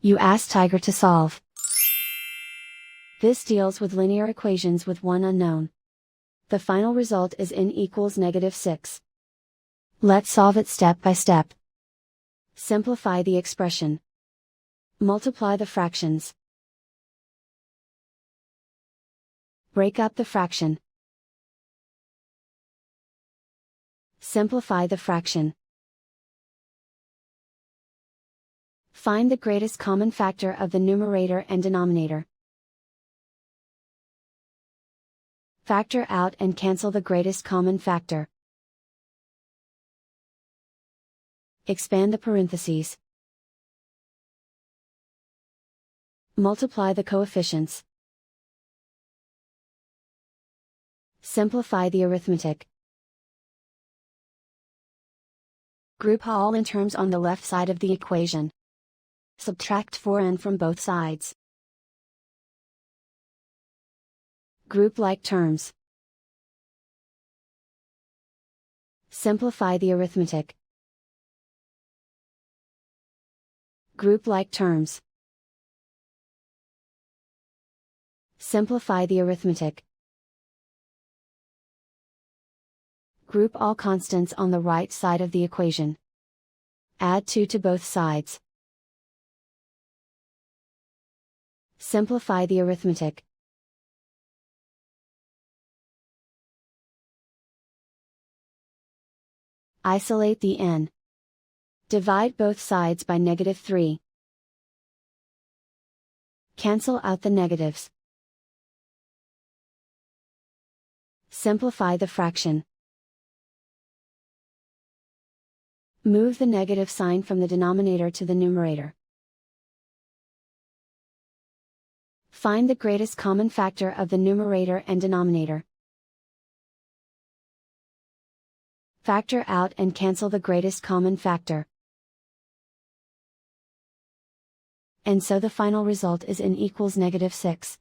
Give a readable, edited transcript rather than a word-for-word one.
You ask Tiger to solve. This deals with linear equations with one unknown. The final result is n equals -6. Let's solve it step by step. Simplify the expression. Multiply the fractions. Break up the fraction. Simplify the fraction. Find the greatest common factor of the numerator and denominator. Factor out and cancel the greatest common factor. Expand the parentheses. Multiply the coefficients. Simplify the arithmetic. Group all in terms on the left side of the equation. Subtract 4n from both sides. Group like terms. Simplify the arithmetic. Group like terms. Simplify the arithmetic. Group all constants on the right side of the equation. Add 2 to both sides. Simplify the arithmetic. Isolate the n. Divide both sides by -3. Cancel out the negatives. Simplify the fraction. Move the negative sign from the denominator to the numerator. Find the greatest common factor of the numerator and denominator. Factor out and cancel the greatest common factor. And so the final result is n equals -6.